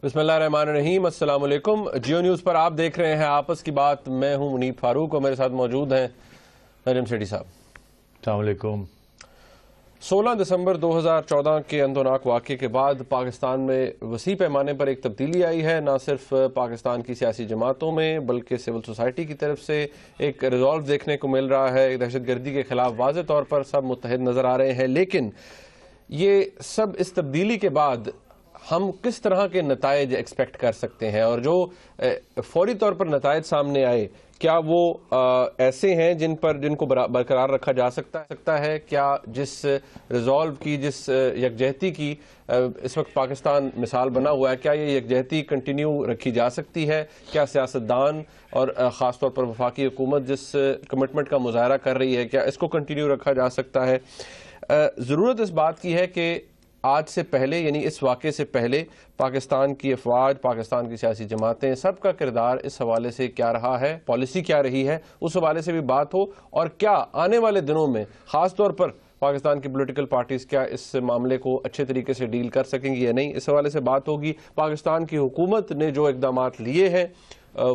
بسم اللہ الرحمن الرحیم، السلام علیکم۔ جیو نیوز پر آپ دیکھ رہے ہیں آپس کی بات۔ میں ہوں منیب فاروق اور میرے ساتھ موجود ہیں نجم سیٹھی صاحب۔ السلام علیکم۔ 16 دسمبر 2014 کے اندوناک واقعے کے بعد پاکستان میں وسیع پیمانے پر ایک تبدیلی آئی ہے، نہ صرف پاکستان کی سیاسی جماعتوں میں بلکہ سول سوسائٹی کی طرف سے ایک ریزالو دیکھنے کو مل رہا ہے۔ دہشت گردی کے خلاف واضح طور پر سب متحد نظر آ رہے ہیں، لیکن یہ سب اس تبدیلی کے بعد ہم کس طرح کے نتائج ایکسپیکٹ کر سکتے ہیں، اور جو فوری طور پر نتائج سامنے آئے کیا وہ ایسے ہیں جن کو برقرار رکھا جا سکتا ہے؟ کیا جس ریزالو کی، جس یکجہتی کی اس وقت پاکستان مثال بنا ہوا ہے، کیا یہ یکجہتی کنٹینیو رکھی جا سکتی ہے؟ کیا سیاستدان اور خاص طور پر وفاقی حکومت جس کمٹمنٹ کا مظاہرہ کر رہی ہے، کیا اس کو کنٹینیو رکھا جا سکتا ہے؟ ضرورت اس بات کی ہے کہ آج سے پہلے، یعنی اس واقعے سے پہلے، پاکستان کی افواج، پاکستان کی سیاسی جماعتیں، سب کا کردار اس حوالے سے کیا رہا ہے، پالیسی کیا رہی ہے، اس حوالے سے بھی بات ہو، اور کیا آنے والے دنوں میں خاص طور پر پاکستان کی پولیٹیکل پارٹیز کیا اس معاملے کو اچھے طریقے سے ڈیل کر سکیں گی یا نہیں، اس حوالے سے بات ہوگی۔ پاکستان کی حکومت نے جو اقدامات لیے ہیں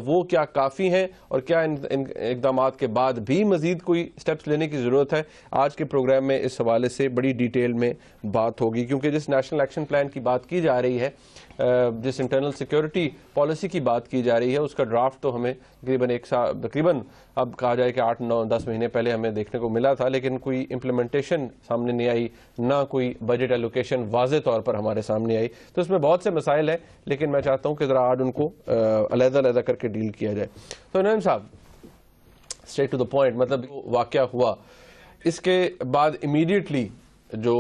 وہ کیا کافی ہیں، اور کیا ان اقدامات کے بعد بھی مزید کوئی سٹیپس لینے کی ضرورت ہے؟ آج کے پروگرام میں اس حوالے سے بڑی ڈیٹیل میں بات ہوگی، کیونکہ جس نیشنل ایکشن پلان کی بات کی جا رہی ہے، جس انٹرنل سیکیورٹی پالیسی کی بات کی جا رہی ہے، اس کا ڈرافٹ تو ہمیں تقریباً اب کہا جائے کہ 8, 9, 10 مہینے پہلے ہمیں دیکھنے کو ملا تھا، لیکن کوئی امپلیمنٹیشن سامنے نہیں آئی، نہ کوئی بجٹ ایلوکیشن واضح طور پر ہمارے سامنے آئی۔ تو اس میں بہت سے مسائل ہیں، لیکن میں چاہتا ہوں کہ ذرا آج ان کو علیحدہ علیحدہ کر کے ڈیل کیا جائے۔ تو نعیم صاحب، اسٹریٹ ٹو دا پوائنٹ، مطلب واقعہ ہوا اس کے بعد امیڈیٹلی جو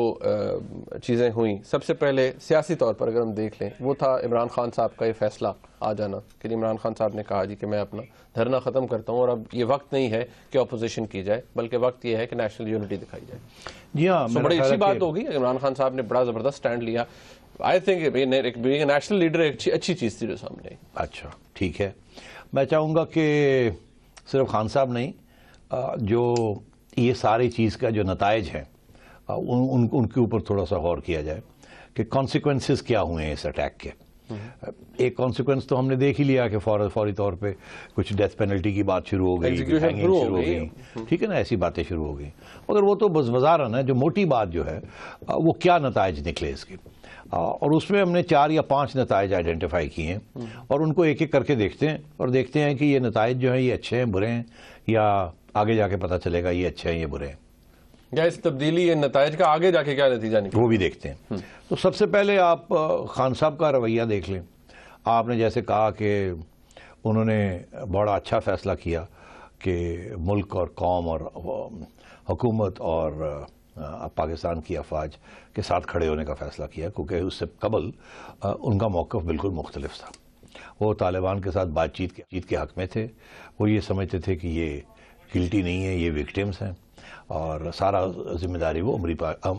چیزیں ہوئیں، سب سے پہلے سیاسی طور پر اگر ہم دیکھ لیں، وہ تھا عمران خان صاحب کا یہ فیصلہ آ جانا کہ عمران خان صاحب نے کہا کہ میں اپنا دھرنا ختم کرتا ہوں، اور اب یہ وقت نہیں ہے کہ اپوزیشن کی جائے، بلکہ وقت یہ ہے کہ نیشنل یونٹی دکھائی جائے۔ جی ہاں، بڑی اچھی بات ہوگی، عمران خان صاحب نے بڑا زبردست سٹینڈ لیا۔ آئی تھنک نیشنل لیڈر ایک اچھی چیز تھی جو سامنے آئی۔ اچھا، ٹھیک ہے۔ میں چاہوں گا کہ صرف خان صاحب نہیں، جو یہ ساری چیز کا جو نتائج ہیں ان کے اوپر تھوڑا سا غور کیا جائے کہ کانسیکوینسز کیا ہوئے ہیں اس اٹیک کے۔ ایک کانسیکوینس تو ہم نے دیکھ ہی لیا کہ فوری طور پہ کچھ ڈیتھ پینلٹی کی بات شروع ہو گئی، شروع ہو گئی، ٹھیک ہے نا، ایسی باتیں شروع ہو گئی، مگر وہ تو بظاہراً ہے، جو موٹی بات جو ہے وہ کیا نتائج نکلے اس کے، اور اس میں ہم نے 4 یا 5 نتائج آئیڈینٹیفائی کیے ہیں، اور ان کو ایک ایک کر کے دیکھتے ہیں، اور دیکھتے ہیں کہ یہ نتائج جو ہیں یہ اچھے ہیں، برے ہیں، یا آگے جا کے پتہ چلے گا یہ اچھے ہیں یہ برے ہیں، یا اس تبدیلی یہ نتائج کا آگے جا کے کیا نتیجہ نکلا، وہ بھی دیکھتے ہیں۔ تو سب سے پہلے آپ خان صاحب کا رویہ دیکھ لیں۔ آپ نے جیسے کہا کہ انہوں نے بڑا اچھا فیصلہ کیا کہ ملک اور قوم اور حکومت اور پاکستان کی افواج کے ساتھ کھڑے ہونے کا فیصلہ کیا، کیونکہ اس سے قبل ان کا موقف بالکل مختلف تھا۔ وہ طالبان کے ساتھ بات چیت کے حق میں تھے، وہ یہ سمجھتے تھے کہ یہ گلٹی نہیں ہے، یہ وکٹمز ہیں، اور سارا ذمہ داری وہ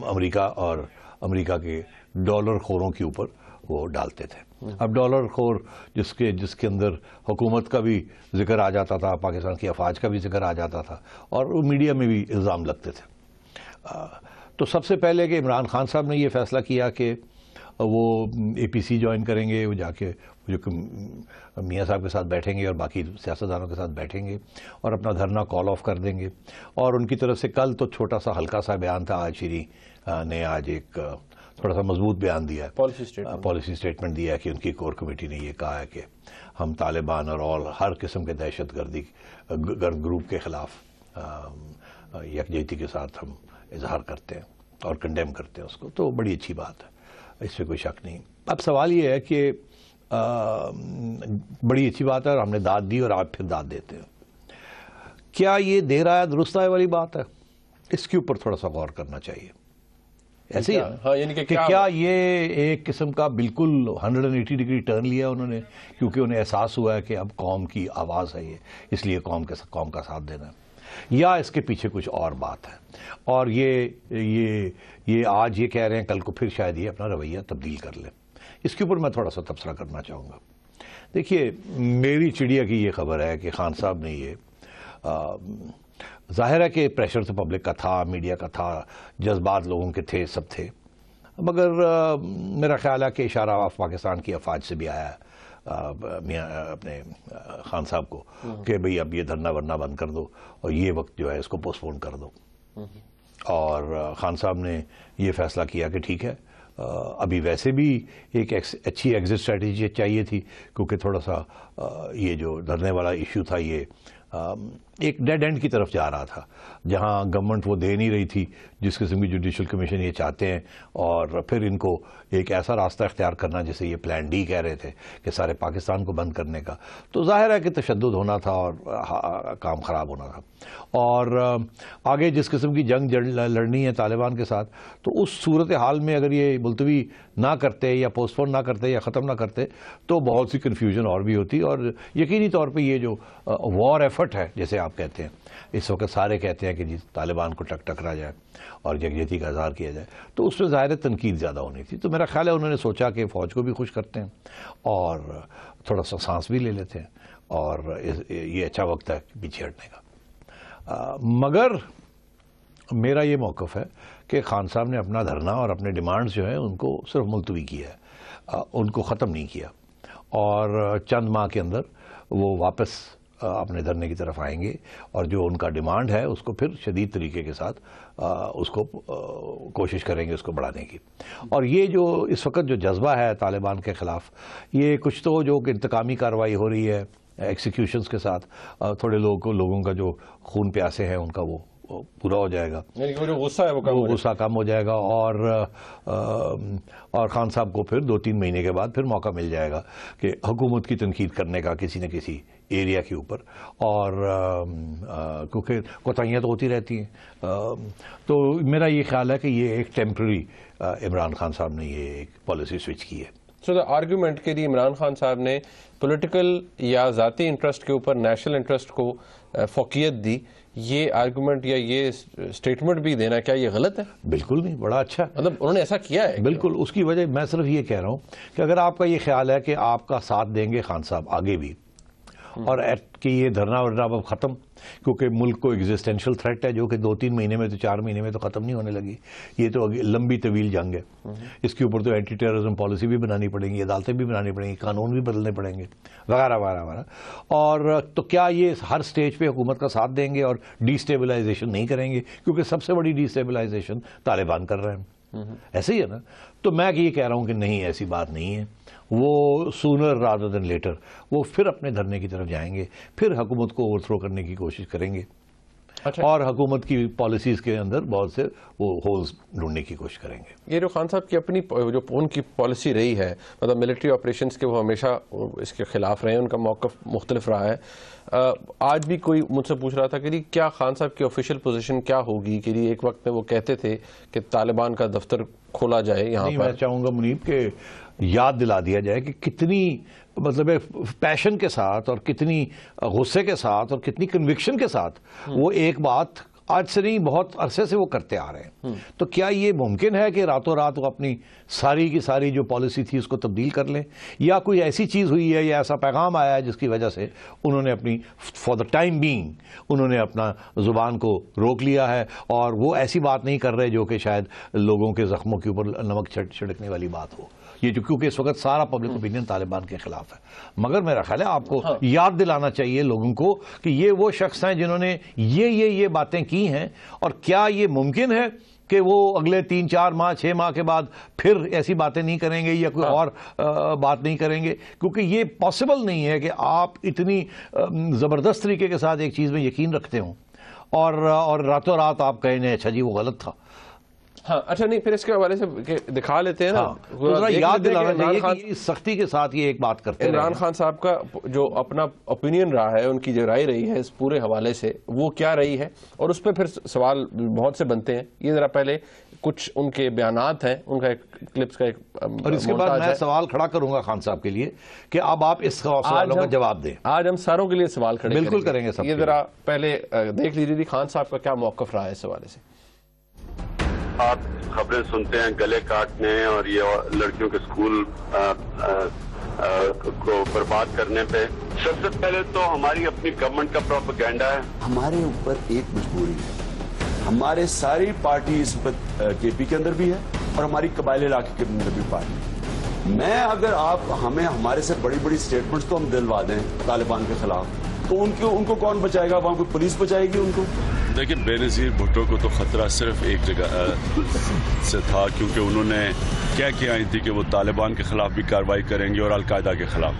امریکہ اور امریکہ کے ڈالر خوروں کے اوپر وہ ڈالتے تھے۔ اب ڈالر خور جس کے اندر حکومت کا بھی ذکر آ جاتا تھا، پاکستان کی افواج کا بھی ذکر آ جاتا تھا، اور میڈیا میں بھی الزام لگتے تھے۔ تو سب سے پہلے کہ عمران خان صاحب نے یہ فیصلہ کیا کہ وہ اے پی سی جوائن کریں گے، وہ جا کے جو میاں صاحب کے ساتھ بیٹھیں گے اور باقی سیاستدانوں کے ساتھ بیٹھیں گے اور اپنا دھرنا کال آف کر دیں گے، اور ان کی طرف سے کل تو چھوٹا سا ہلکا سا بیان تھا، آج شری نے ایک تھوڑا سا مضبوط بیان دیا ہے، پالیسی اسٹیٹمنٹ دیا ہے کہ ان کی کور کمیٹی نے یہ کہا ہے کہ ہم طالبان اور ہر قسم کے دہشت گرد گروپ کے خلاف یکجہتی کے ساتھ ہم اظہار کرتے ہیں اور کنڈیم کرتے ہیں اس کو، تو بڑی اچھی بات ہے، اس سے کوئی شک نہیں۔ اب سوال یہ ہے کہ بڑی اچھی بات ہے اور ہم نے داد دی اور آپ پھر داد دیتے ہیں، کیا یہ دیر آیا درست آئے والی بات ہے؟ اس کے اوپر تھوڑا سا غور کرنا چاہیے۔ ایسے ہی کہ کیا یہ ایک قسم کا بالکل 180 ڈگری ٹرن لیا انہوں نے، کیونکہ انہیں احساس ہوا ہے کہ اب قوم کی آواز ہے یہ، اس لیے قوم کا ساتھ دینا ہے، یا اس کے پیچھے کچھ اور بات ہے، اور یہ آج یہ کہہ رہے ہیں، کل کو پھر شاید یہ اپنا رویہ تبدیل کر لیں۔ اس کے اوپر میں تھوڑا سا تبصرہ کرنا چاہوں گا۔ دیکھیے، میری چڑیا کی یہ خبر ہے کہ خان صاحب نے یہ ظاہر ہے کہ پریشر تو پبلک کا تھا، میڈیا کا تھا، جذبات لوگوں کے تھے، سب تھے، مگر میرا خیال ہے کہ اشارہ پاکستان کی افواج سے بھی آیا ہے میاں اپنے خان صاحب کو کہ بھئی اب یہ دھرنا ورنا بند کر دو اور یہ وقت جو ہے اس کو پوسٹ پون کر دو. اور خان صاحب نے یہ فیصلہ کیا کہ ٹھیک ہے ابھی ویسے بھی ایک اچھی ایگزٹ اسٹریٹجی چاہیے تھی کیونکہ تھوڑا سا یہ جو دھرنے والا ایشو تھا یہ ایک ڈیڈ اینڈ کی طرف جا رہا تھا جہاں گورنمنٹ وہ دے نہیں رہی تھی جس قسم کی جوڈیشل کمیشن یہ چاہتے ہیں, اور پھر ان کو ایک ایسا راستہ اختیار کرنا جسے یہ پلان ڈی کہہ رہے تھے کہ سارے پاکستان کو بند کرنے کا, تو ظاہر ہے کہ تشدد ہونا تھا اور کام خراب ہونا تھا. اور آگے جس قسم کی جنگ لڑنی ہے طالبان کے ساتھ, تو اس صورتحال میں اگر یہ ملتوی نہ کرتے یا پوسٹ پون نہ کرتے یا ختم نہ کرتے تو بہت سی کنفیوژن اور بھی ہوتی, اور یقینی طور پہ یہ جو وار ایفرٹ ہے جیسے آپ کہتے ہیں اس وقت سارے کہتے ہیں کہ جی طالبان کو ٹکرا جائے اور یکجہتی کا اظہار کیا جائے, تو اس میں ظاہر تنقید زیادہ ہونی تھی. تو میرا خیال ہے انہوں نے سوچا کہ فوج کو بھی خوش کرتے ہیں اور تھوڑا سا سانس بھی لے لیتے ہیں اور یہ اچھا وقت ہے پیچھے ہٹنے کا. مگر میرا یہ موقف ہے کہ خان صاحب نے اپنا دھرنا اور اپنے ڈیمانڈز جو ہیں ان کو صرف ملتوی کیا ہے, ان کو ختم نہیں کیا, اور چند ماہ کے اندر وہ واپس اپنے دھرنے کی طرف آئیں گے اور جو ان کا ڈیمانڈ ہے اس کو پھر شدید طریقے کے ساتھ اس کو کوشش کریں گے اس کو بڑھانے کی. اور یہ جو اس وقت جو جذبہ ہے طالبان کے خلاف, یہ کچھ تو جو کہ انتقامی کارروائی ہو رہی ہے ایکسیکیوشنز کے ساتھ, تھوڑے لوگوں کا جو خون پیاسے ہیں ان کا وہ پورا ہو جائے گا, یعنی وہ جو غصہ ہے وہ غصہ کم ہو جائے گا, اور خان صاحب کو پھر 2-3 مہینے کے بعد پھر موقع مل جائے گا کہ حکومت کی تنقید کرنے کا کسی نہ کسی ایریا کے اوپر, اور کیونکہ کوتاہیاں تو ہوتی رہتی ہیں. تو میرا یہ خیال ہے کہ یہ ایک ٹیمپرری عمران خان صاحب نے یہ ایک پالیسی سوئچ کی ہے. سو دا آرگیومنٹ کے لیے عمران خان صاحب نے پولیٹیکل یا ذاتی انٹرسٹ کے اوپر نیشنل انٹرسٹ کو فوقیت دی, یہ آرگیومنٹ یا یہ اسٹیٹمنٹ بھی دینا کیا یہ غلط ہے؟ بالکل نہیں, بڑا اچھا, مطلب انہوں نے ایسا کیا ہے بالکل. اس کی وجہ میں صرف یہ کہہ رہا ہوں کہ اگر آپ کا یہ خیال ہے کہ آپ کا ساتھ دیں گے خان صاحب آگے بھی اور کہ یہ دھرنا ورنا اب ختم, کیونکہ ملک کو ایگزسٹینشل تھریٹ ہے جو کہ 2-3 مہینے میں تو 4 مہینے میں تو ختم نہیں ہونے لگی, یہ تو لمبی طویل جنگ ہے. اس کے اوپر تو اینٹی ٹیررزم پالیسی بھی بنانی پڑیں گی, عدالتیں بھی بنانی پڑیں گی, قانون بھی بدلنے پڑیں گے وغیرہ وغیرہ وغیرہ. اور تو کیا یہ ہر سٹیج پہ حکومت کا ساتھ دیں گے اور ڈی سٹیبلائزیشن نہیں کریں گے, کیونکہ سب سے بڑی ڈی سٹیبلائزیشن طالبان کر رہے ہیں, ایسے ہی ہے نا. تو میں یہ کہہ رہا ہوں کہ نہیں, ایسی بات نہیں ہے, وہ سونر رادر دین لیٹر وہ پھر اپنے دھرنے کی طرف جائیں گے, پھر حکومت کو اوور تھرو کرنے کی کوشش کریں گے, اور حکومت کی پالیسیز کے اندر بہت سے وہ ہولز ڈھونڈنے کی کوشش کریں گے. یہ جو خان صاحب کی اپنی جو ان کی پالیسی رہی ہے, مطلب ملٹری آپریشنز کے, وہ ہمیشہ اس کے خلاف رہے ہیں, ان کا موقف مختلف رہا ہے. آج بھی کوئی مجھ سے پوچھ رہا تھا کہ کیا خان صاحب کی آفیشیل پوزیشن کیا ہوگی, کہ ایک وقت میں وہ کہتے تھے کہ طالبان کا دفتر کھولا جائے یہاں پر. میں چاہوں گا منیب کہ یاد دلا دیا جائے کہ کتنی مطلب پیشن کے ساتھ اور کتنی غصے کے ساتھ اور کتنی کنوکشن کے ساتھ وہ ایک بات آج سے نہیں بہت عرصے سے وہ کرتے آ رہے ہیں. تو کیا یہ ممکن ہے کہ راتوں رات وہ اپنی ساری کی ساری جو پالیسی تھی اس کو تبدیل کر لیں, یا کوئی ایسی چیز ہوئی ہے یا ایسا پیغام آیا ہے جس کی وجہ سے انہوں نے اپنی فار دا ٹائم بینگ انہوں نے اپنا زبان کو روک لیا ہے, اور وہ ایسی بات نہیں کر رہے جو کہ شاید لوگوں کے زخموں کے اوپر نمک چھڑکنے والی بات ہو, یہ جو کیونکہ اس وقت سارا پبلک اوپینین طالبان کے خلاف ہے. مگر میرا خیال ہے آپ کو یاد دلانا چاہیے لوگوں کو کہ یہ وہ شخص ہیں جنہوں نے یہ باتیں کی ہیں, اور کیا یہ ممکن ہے کہ وہ اگلے 3-4 ماہ 6 ماہ کے بعد پھر ایسی باتیں نہیں کریں گے یا کوئی اور بات نہیں کریں گے, کیونکہ یہ پاسبل نہیں ہے کہ آپ اتنی زبردست طریقے کے ساتھ ایک چیز میں یقین رکھتے ہوں اور راتوں رات آپ کہیں نہیں اچھا جی وہ غلط تھا. ہاں اچھا, نہیں پھر اس کے حوالے سے دکھا لیتے ہیں نا, یاد دلانا چاہیے کہ اس سختی کے ساتھ یہ ایک بات کرتے ہیں. عمران خان صاحب کا جو اپنا اوپینین رہا ہے, ان کی جو رائے رہی ہے اس پورے حوالے سے, وہ کیا رہی ہے, اور اس پہ پھر سوال بہت سے بنتے ہیں. یہ ذرا پہلے کچھ ان کے بیانات ہیں, ان کا ایک کلپس کا ایک, اور اس کے بعد میں سوال کھڑا کروں گا خان صاحب کے لیے کہ اب آپ اس سوالوں کا جواب دیں. آج ہم ساروں کے لیے سوال کھڑے بالکل کریں گے. یہ ذرا پہلے دیکھ لیجیے خان صاحب کا کیا موقف رہا ہے اس حوالے سے. آپ خبریں سنتے ہیں گلے کاٹنے اور یہ لڑکیوں کے اسکول کو برباد کرنے پہ. سب سے پہلے تو ہماری اپنی گورنمنٹ کا پروپیگنڈا ہے. ہمارے اوپر ایک مجبوری ہے, ہمارے ساری پارٹی اس وقت کے پی کے اندر بھی ہے اور ہماری قبائلی علاقے کے اندر بھی پائے. میں اگر آپ ہمیں ہمارے سے بڑی بڑی سٹیٹمنٹس تو ہم دلوا دیں طالبان کے خلاف, تو ان کو کون بچائے گا؟ وہاں کوئی پولیس بچائے گی ان کو؟ دیکھیں, بے نظیر بھٹو کو تو خطرہ صرف ایک جگہ سے تھا, کیونکہ انہوں نے کہہ کے آئی تھی کہ وہ طالبان کے خلاف بھی کارروائی کریں گے اور القاعدہ کے خلاف,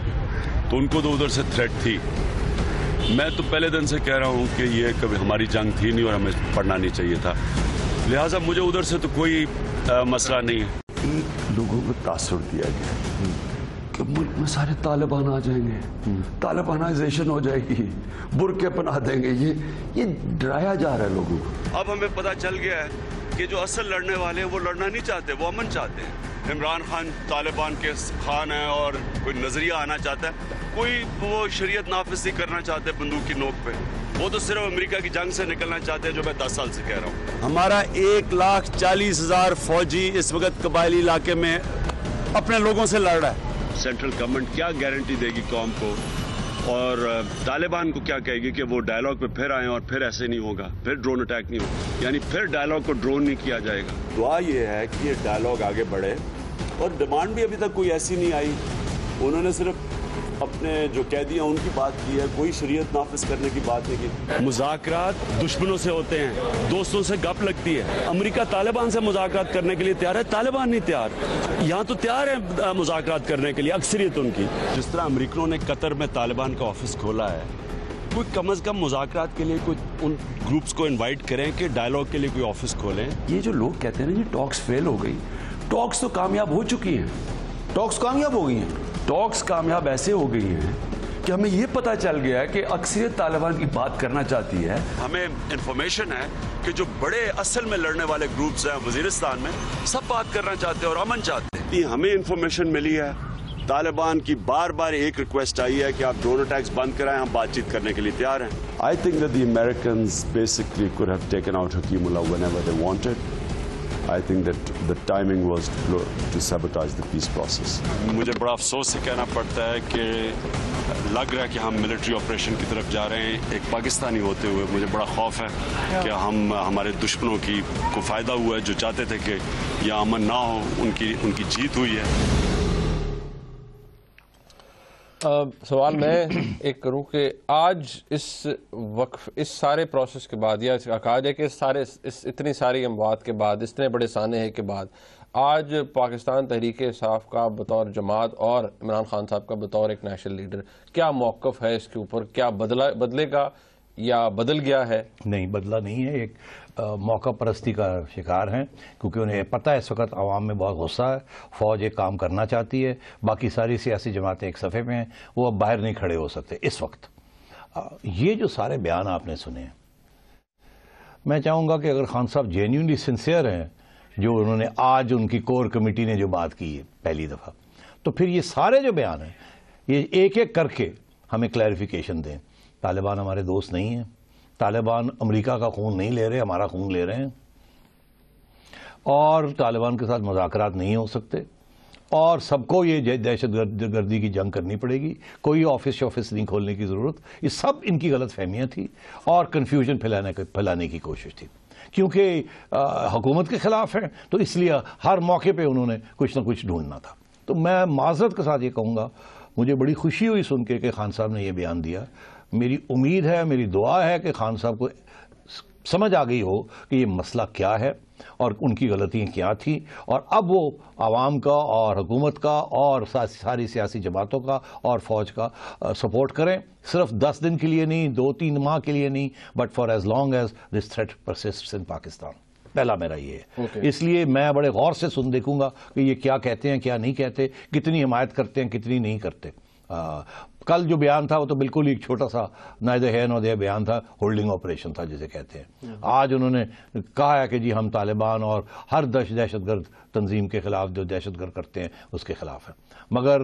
تو ان کو تو ادھر سے تھریٹ تھی. میں تو پہلے دن سے کہہ رہا ہوں کہ یہ کبھی ہماری جنگ تھی نہیں اور ہمیں پڑھنا نہیں چاہیے تھا, لہٰذا مجھے ادھر سے تو کوئی مسئلہ نہیں ہے. لوگوں کو تاثر دیا گیا کہ ملک میں سارے طالبان آ جائیں گے, طالبانائزیشن ہو جائے گی, برقعے پہنا دیں گے. یہ ڈرایا جا رہا ہے لوگوں کو. اب ہمیں پتہ چل گیا ہے کہ جو اصل لڑنے والے ہیں وہ لڑنا نہیں چاہتے, وہ امن چاہتے ہیں. عمران خان طالبان کے خان ہیں اور کوئی نظریہ آنا چاہتا ہے, کوئی وہ شریعت نافذ نہیں کرنا چاہتے بندوق کی نوک پہ, وہ تو صرف امریکہ کی جنگ سے نکلنا چاہتے ہیں, جو میں 10 سال سے کہہ رہا ہوں. ہمارا 1,40,000 فوجی اس وقت قبائلی علاقے میں اپنے لوگوں سے لڑ رہا ہے. سینٹرل گورنمنٹ کیا گارنٹی دے گی قوم کو, اور طالبان کو کیا کہے گی کہ وہ ڈائلاگ پہ پھر آئیں اور پھر ایسے نہیں ہوگا, پھر ڈرون اٹیک نہیں ہوگا, یعنی پھر ڈائلاگ کو ڈرون نہیں کیا جائے گا. دعا یہ ہے کہ یہ ڈائلاگ آگے بڑھے, اور ڈیمانڈ بھی ابھی تک کوئی ایسی نہیں آئی. انہوں نے صرف اپنے جو قیدی ہیں ان کی بات کی ہے, کوئی شریعت نافذ کرنے کی بات نہیں کی. مذاکرات دشمنوں سے ہوتے ہیں, دوستوں سے گپ لگتی ہے. امریکہ طالبان سے مذاکرات کرنے کے لیے تیار ہے, طالبان نہیں تیار. یہاں تو تیار ہے مذاکرات کرنے کے لیے اکثریت ان کی. جس طرح امریکنوں نے قطر میں طالبان کا آفس کھولا ہے, کوئی کم از کم مذاکرات کے لیے کوئی ان گروپس کو انوائٹ کریں کہ ڈائلاگ کے لیے کوئی آفس کھولیں. یہ جو لوگ کہتے ہیں نا یہ ٹاکس فیل ہو گئی, ٹاکس تو کامیاب ہو چکی ہیں. ٹاکس کامیاب ہو گئی ہیں. ٹاکس کامیاب ایسے ہو گئی ہیں کہ ہمیں یہ پتا چل گیا کہ اکثریت طالبان کی بات کرنا چاہتی ہے. ہمیں انفارمیشن ہے کہ جو بڑے اصل میں لڑنے والے گروپس ہیں وزیرستان میں, سب بات کرنا چاہتے ہیں اور امن چاہتے ہیں. ہمیں انفارمیشن ملی ہے, طالبان کی بار بار ایک ریکویسٹ آئی ہے کہ آپ ڈرون اٹیکس بند کرائیں, ہم بات چیت کرنے کے لیے تیار ہیں. I think that the Americans basically could have taken out Hakimullah whenever they wanted. I think that the timing was to sabotage the peace process. مجھے بڑا افسوس سے کہنا پڑتا ہے کہ لگ رہا ہے کہ ہم ملٹری آپریشن کی طرف جا رہے ہیں. ایک پاکستانی ہوتے ہوئے مجھے بڑا خوف ہے کہ ہمارے دشمنوں کو فائدہ ہوا ہے, جو چاہتے تھے کہ یہ امن نہ ہو, ان کی جیت ہوئی ہے. سوال میں ایک کروں کہ آج اس سارے پروسیس کے بعد, یا کہا جائے کہ اتنی ساری اموات کے بعد, اتنے بڑے سانحے کے بعد, آج پاکستان تحریک انصاف کا بطور جماعت اور عمران خان صاحب کا بطور ایک نیشنل لیڈر کیا موقف ہے اس کے اوپر؟ کیا بدلے گا یا بدل گیا ہے؟ نہیں, بدلا نہیں ہے. ایک موقع پرستی کا شکار ہیں, کیونکہ انہیں پتہ ہے اس وقت عوام میں بہت غصہ ہے, فوج ایک کام کرنا چاہتی ہے, باقی ساری سیاسی جماعتیں ایک صفحے میں ہیں, وہ اب باہر نہیں کھڑے ہو سکتے اس وقت. یہ جو سارے بیان آپ نے سنے ہیں, میں چاہوں گا کہ اگر خان صاحب جینیونلی سنسیئر ہیں, جو انہوں نے آج ان کی کور کمیٹی نے جو بات کی ہے پہلی دفعہ, تو پھر یہ سارے جو بیان ہیں یہ ایک ایک کر کے ہمیں کلیریفیکیشن دیں. طالبان ہمارے دوست نہیں ہیں, طالبان امریکہ کا خون نہیں لے رہے, ہمارا خون لے رہے ہیں, اور طالبان کے ساتھ مذاکرات نہیں ہو سکتے, اور سب کو یہ دہشت گردی کی جنگ کرنی پڑے گی, کوئی آفس نہیں کھولنے کی ضرورت. یہ سب ان کی غلط فہمیاں تھی اور کنفیوژن پھیلانے کی کوشش تھی, کیونکہ حکومت کے خلاف ہیں, تو اس لیے ہر موقع پہ انہوں نے کچھ نہ کچھ ڈھونڈنا تھا. تو میں معذرت کے ساتھ یہ کہوں گا, مجھے بڑی خوشی ہوئی سن کے کہ خان صاحب نے یہ بیان دیا. میری امید ہے, میری دعا ہے کہ خان صاحب کو سمجھ آ گئی ہو کہ یہ مسئلہ کیا ہے اور ان کی غلطیاں کیا تھیں, اور اب وہ عوام کا اور حکومت کا اور ساری سیاسی جماعتوں کا اور فوج کا سپورٹ کریں. صرف 10 دن کے لیے نہیں, 2-3 ماہ کے لیے نہیں, but for as long as this threat persists in Pakistan. پہلا میرا یہ ہے. اس لیے میں بڑے غور سے دیکھوں گا کہ یہ کیا کہتے ہیں, کیا نہیں کہتے, کتنی حمایت کرتے ہیں, کتنی نہیں کرتے. کل جو بیان تھا وہ تو بالکل ایک چھوٹا سا نائدر ہیئر نور دیئر بیان تھا, ہولڈنگ آپریشن تھا جسے کہتے ہیں. آج انہوں نے کہا ہے کہ جی ہم طالبان اور ہر دہشت گرد تنظیم کے خلاف جو دہشت گرد کرتے ہیں اس کے خلاف ہیں, مگر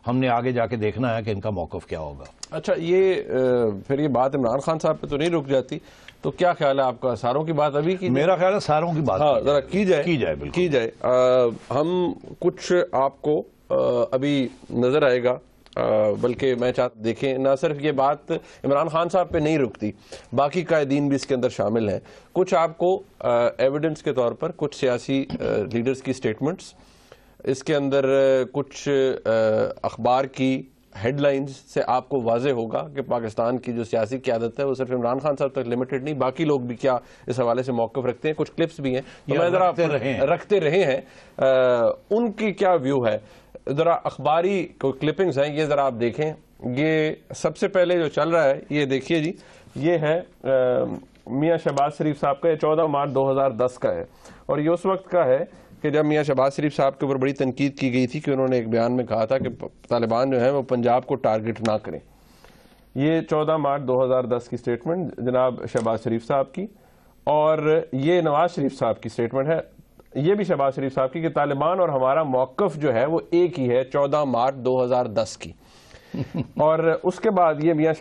ہم نے آگے جا کے دیکھنا ہے کہ ان کا موقف کیا ہوگا. اچھا, پھر یہ بات عمران خان صاحب پہ تو نہیں رک جاتی, تو کیا خیال ہے آپ کا, ساروں کی بات ابھی کی؟ میرا خیال ہے ساروں کی بات ذرا کی جائے. بالکل کی جائے. ہم کچھ آپ کو ابھی نظر آئے گا بلکہ میں چاہتا دیکھیں نہ صرف یہ بات عمران خان صاحب پہ نہیں رکتی، باقی قائدین بھی اس کے اندر شامل ہیں. کچھ آپ کو ایویڈنس کے طور پر کچھ سیاسی لیڈرز کی سٹیٹمنٹس، اس کے اندر کچھ اخبار کی ہیڈ لائنز سے آپ کو واضح ہوگا کہ پاکستان کی جو سیاسی قیادت ہے وہ صرف عمران خان صاحب تک لمیٹڈ نہیں، باقی لوگ بھی کیا اس حوالے سے موقف رکھتے ہیں. کچھ کلپس بھی ہیں تو میں ذرا رکھتے رہے ہیں، ان کی کیا ویو ہے. ذرا اخباری کوئی کلپنگز ہیں، یہ ذرا آپ دیکھیں. یہ سب سے پہلے جو چل رہا ہے یہ دیکھیے جی، یہ ہے میاں شہباز شریف صاحب کا، یہ 14 مارچ 2010 کا ہے، اور یہ اس وقت کا ہے کہ جب میاں شہباز شریف صاحب کے اوپر بڑی تنقید کی گئی تھی کہ انہوں نے ایک بیان میں کہا تھا کہ طالبان جو ہیں وہ پنجاب کو ٹارگٹ نہ کریں. یہ 14 مارچ 2010 کی سٹیٹمنٹ جناب شہباز شریف صاحب کی، اور یہ نواز شریف صاحب کی سٹیٹمنٹ ہے، یہ بھی شہباز شریف صاحب کی، کہ طالبان اور ہمارا موقف جو ہے وہ ایک ہی ہے 14 مارچ 2010 کی. اور اس کے بعد یہ میاں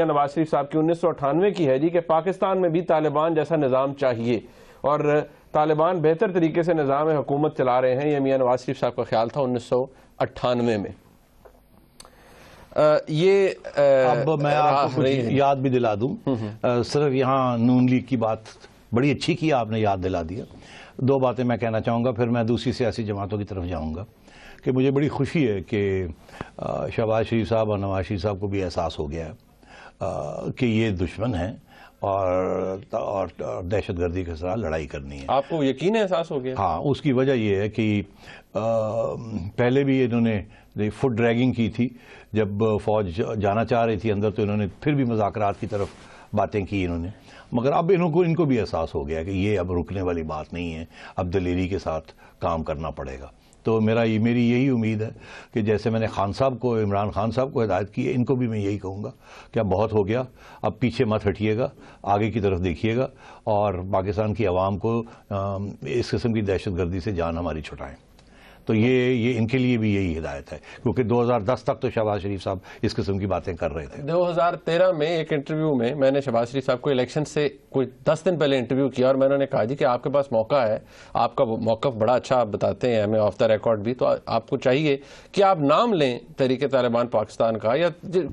نواز شریف صاحب کی 1998 کی ہے جی، کہ پاکستان میں بھی طالبان جیسا نظام چاہیے اور طالبان بہتر طریقے سے نظام حکومت چلا رہے ہیں. یہ میاں نواز شریف صاحب کا خیال تھا 1998 میں. یہ اب میں آپ کو کچھ یاد بھی دلا دوں، صرف یہاں نون لیگ کی بات بڑی اچھی کی آپ نے یاد دلا دیا. 2 باتیں میں کہنا چاہوں گا، پھر میں دوسری سیاسی جماعتوں کی طرف جاؤں گا. کہ مجھے بڑی خوشی ہے کہ شہباز شریف صاحب اور نواز شریف صاحب کو بھی احساس ہو گیا ہے کہ یہ دشمن ہیں اور دہشت گردی کے ساتھ لڑائی کرنی ہے. آپ کو یقین احساس ہو گیا؟ ہاں، اس کی وجہ یہ ہے کہ پہلے بھی انہوں نے فٹ ڈریگنگ کی تھی جب فوج جانا چاہ رہی تھی اندر، تو انہوں نے پھر بھی مذاکرات کی طرف باتیں کی انہوں نے، مگر اب ان کو بھی احساس ہو گیا کہ یہ اب رکنے والی بات نہیں ہے، اب دلیری کے ساتھ کام کرنا پڑے گا. تو میری یہی امید ہے کہ جیسے میں نے خان صاحب کو، عمران خان صاحب کو ہدایت کی ہے، ان کو بھی میں یہی کہوں گا کہ اب بہت ہو گیا، اب پیچھے مت ہٹیے گا، آگے کی طرف دیکھیے گا اور پاکستان کی عوام کو اس قسم کی دہشت گردی سے جان ہماری چھٹائیں. تو یہ ان کے لیے بھی یہی ہدایت ہے، کیونکہ 2010 تک تو شہباز شریف صاحب اس قسم کی باتیں کر رہے تھے. 2013 میں ایک انٹرویو میں نے شہباز شریف صاحب کو الیکشن سے کوئی 10 دن پہلے انٹرویو کیا، اور میں نے کہا جی کہ آپ کے پاس موقع ہے، آپ کا موقف بڑا اچھا آپ بتاتے ہیں ہمیں آف دا ریکارڈ بھی، تو آپ کو چاہیے کہ آپ نام لیں تحریک طالبان پاکستان کا یا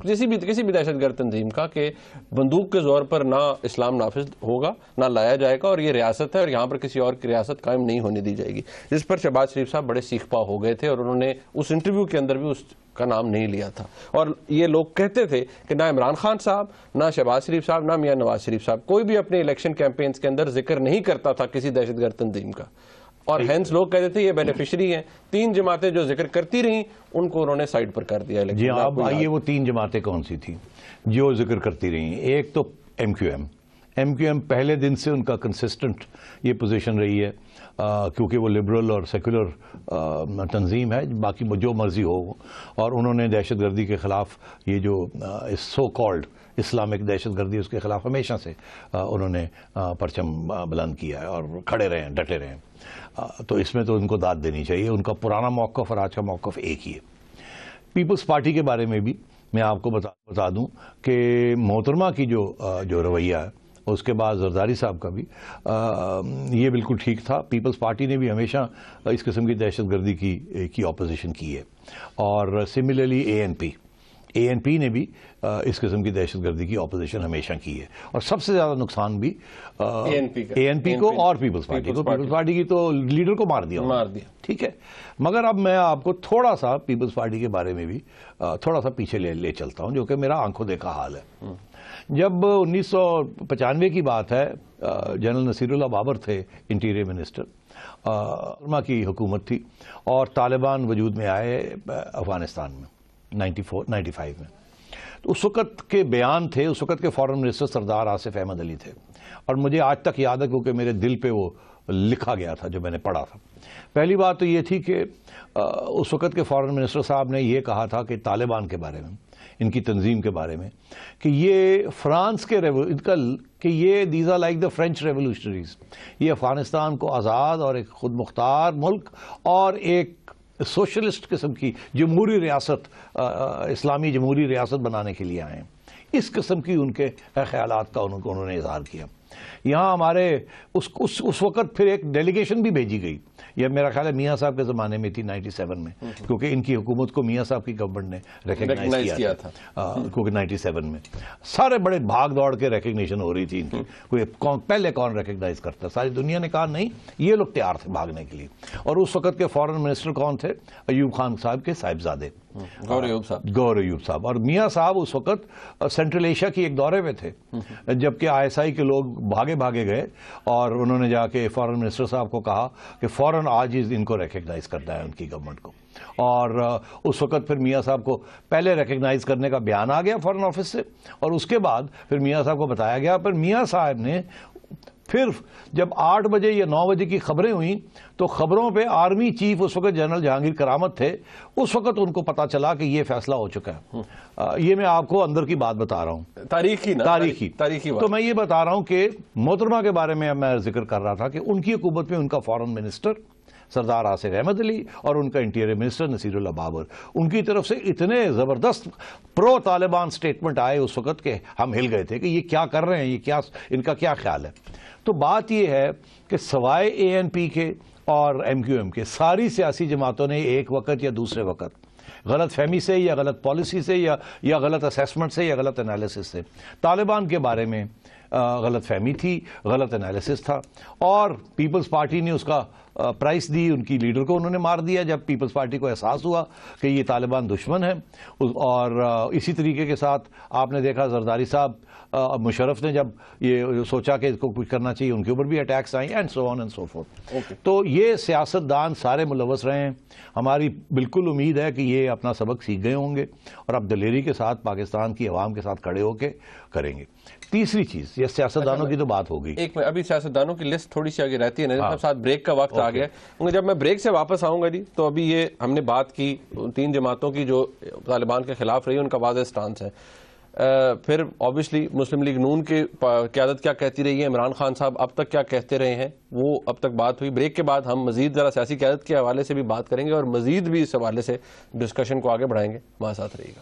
کسی بھی دہشت گرد تنظیم کا، کہ بندوق کے زور پر نہ اسلام نافذ ہوگا، نہ لایا جائے گا، اور یہ ریاست ہے اور یہاں پر کسی اور کی ریاست قائم نہیں ہونے دی جائے گی. جس پر شہباز شریف صاحب بڑے سیکھ پا ہو گئے تھے، اور انہوں نے اس انٹرویو کے اندر بھی اس کا نام نہیں لیا تھا. اور یہ لوگ کہتے تھے کہ نہ عمران خان صاحب، نہ شہباز شریف صاحب، نہ میاں نواز شریف صاحب، کوئی بھی اپنے الیکشن کیمپینز کے اندر ذکر نہیں کرتا تھا کسی دہشت گرد تنظیم کا، اور ہینس لوگ کہتے تھے یہ بینیفیشری ہیں. 3 جماعتیں جو ذکر کرتی رہیں ان کو انہوں نے سائڈ پر کر دیا. جی ہاں، اب آئیے وہ 3 جماعتیں کون سی تھیں جو ذکر کرتی رہیں. ایک تو ایم کیو ایم پہلے دن سے ان کا کنسسٹنٹ یہ پوزیشن رہی ہے، کیونکہ وہ لبرل اور سیکولر تنظیم ہے، باقی جو مرضی ہو، اور انہوں نے دہشت گردی کے خلاف یہ جو سو کالڈ اسلامک دہشت گردی اس کے خلاف ہمیشہ سے انہوں نے پرچم بلند کیا ہے اور کھڑے رہے ہیں، ڈٹے رہے ہیں. تو اس میں تو ان کو داد دینی چاہیے. ان کا پرانا موقف اور آج کا موقف ایک ہی ہے. پیپلز پارٹی کے بارے میں بھی میں آپ کو بتا دوں کہ محترمہ کی جو رویہ ہے، اس کے بعد زرداری صاحب کا بھی یہ بالکل ٹھیک تھا. پیپلز پارٹی نے بھی ہمیشہ اس قسم کی دہشت گردی کی اپوزیشن کی ہے، اور سملرلی اے این پی نے بھی اس قسم کی دہشت گردی کی اپوزیشن ہمیشہ کی ہے. اور سب سے زیادہ نقصان بھی اے این پی کو اور پیپلز پارٹی کو. پیپلز پارٹی کی تو لیڈر کو مار دیا، ٹھیک ہے. مگر اب میں آپ کو تھوڑا سا پیپلز پارٹی کے بارے میں بھی تھوڑا سا پیچھے لے چلتا ہوں، جو کہ میرا آنکھوں دیکھا حال ہے. جب 1995 کی بات ہے، جنرل نصیر اللہ بابر تھے انٹیریئر منسٹر، کی حکومت تھی، اور طالبان وجود میں آئے افغانستان میں 95 میں. تو اس وقت کے بیان تھے، اس وقت کے فارن منسٹر سردار آصف احمد علی تھے، اور مجھے آج تک یاد ہے کیونکہ میرے دل پہ وہ لکھا گیا تھا جو میں نے پڑھا تھا. پہلی بات تو یہ تھی کہ اس وقت کے فارن منسٹر صاحب نے یہ کہا تھا کہ طالبان کے بارے میں، ان کی تنظیم کے بارے میں، کہ یہ فرانس کے کہ یہ these are like the French revolutionaries. یہ افغانستان کو آزاد اور ایک خود مختار ملک اور ایک سوشلسٹ قسم کی جمہوری ریاست، اسلامی جمہوری ریاست بنانے کے لیے آئے ہیں. اس قسم کی ان کے خیالات کا انہوں نے اظہار کیا. یہاں ہمارے اس وقت پھر ایک ڈیلیگیشن بھی بھیجی گئی یہ میرا خیال ہے میاں صاحب کے زمانے میں تھی 97 میں، کیونکہ ان کی حکومت کو میاں صاحب کی گورنمنٹ نے ریکگنائز کیا تھا، کیونکہ 97 میں سارے بڑے بھاگ دوڑ کے ریکگنیشن ہو رہی تھی ان کی، کوئی پہلے کون ریکگنائز کرتا، ساری دنیا نے کہا نہیں، یہ لوگ تیار تھے بھاگنے کے لیے. اور اس وقت کے فورن منسٹر کون تھے؟ ایوب خان صاحب کے صاحبزادے گور ایوب صاحب. اور میاں صاحب اس وقت سینٹرل ایشیا کی ایک دورے پہ تھے، جبکہ ISI کے لوگ بھاگے گئے اور انہوں نے جا کے فورن منسٹر صاحب کو کہا کہ فوراً آج ان کو ریکگنائز کرنا ہے ان کی گورنمنٹ کو. اور اس وقت پھر میاں صاحب کو پہلے ریکگنائز کرنے کا بیان آ گیا فورن آفس سے، اور اس کے بعد پھر میاں صاحب کو بتایا گیا. پر میاں صاحب نے پھر جب 8 بجے یا 9 بجے کی خبریں ہوئیں تو خبروں پہ آرمی چیف اس وقت جنرل جہانگیر کرامت تھے، اس وقت ان کو پتا چلا کہ یہ فیصلہ ہو چکا ہے. یہ میں آپ کو اندر کی بات بتا رہا ہوں، تاریخی. تو میں یہ بتا رہا ہوں کہ محترمہ کے بارے میں میں ذکر کر رہا تھا کہ ان کی حکومت میں ان کا فورن منسٹر سردار آصف احمد علی اور ان کا انٹیریئر منسٹر نصیر اللہ بابر، ان کی طرف سے اتنے زبردست پرو طالبان سٹیٹمنٹ آئے اس وقت کہ ہم ہل گئے تھے کہ یہ کیا کر رہے ہیں، یہ ان کا کیا خیال ہے. تو بات یہ ہے کہ سوائے ANP کے اور MQM کے ساری سیاسی جماعتوں نے ایک وقت یا دوسرے وقت غلط فہمی سے یا غلط پالیسی سے یا غلط اسیسمنٹ سے یا غلط انالیسس سے طالبان کے بارے میں غلط فہمی تھی، غلط انالیسس تھا، اور پیپلز پارٹی نے اس کا پرائس دی، ان کی لیڈر کو انہوں نے مار دیا جب پیپلز پارٹی کو احساس ہوا کہ یہ طالبان دشمن ہے. اور اسی طریقے کے ساتھ آپ نے دیکھا زرداری صاحب مشرف نے جب یہ سوچا کہ اس کو کچھ کرنا چاہیے، ان کے اوپر بھی اٹیکس آئیں and so on and so forth. تو یہ سیاستدان سارے ملوث رہے ہیں. ہماری بالکل امید ہے کہ یہ اپنا سبق سیکھ گئے ہوں گے اور اب دلیری کے ساتھ پاکستان کی عوام کے ساتھ کھڑے ہو کے کریں گے. تیسری چیز، یہ سیاستدانوں کی تو بات ہو گئی. ایک ابھی سیاستدانوں کی لسٹ تھوڑی سی آگے رہتی ہے، نظیر صاحب ساتھ بریک کا وقت آ گیا ہے. جب میں بریک سے واپس آؤں گا جی تو ابھی یہ ہم نے بات کی 3 جماعتوں کی جو طالبان کے خلاف رہی، ان کا واضح سٹانس ہے. پھر آبویسلی مسلم لیگ نون کی قیادت کیا کہتی رہی ہے، عمران خان صاحب اب تک کیا کہتے رہے ہیں، وہ اب تک بات ہوئی. بریک کے بعد ہم مزید ذرا سیاسی قیادت کے حوالے سے بھی بات کریں گے اور مزید بھی اس حوالے سے ڈسکشن کو آگے بڑھائیں گے. ہمارے ساتھ رہیے گا.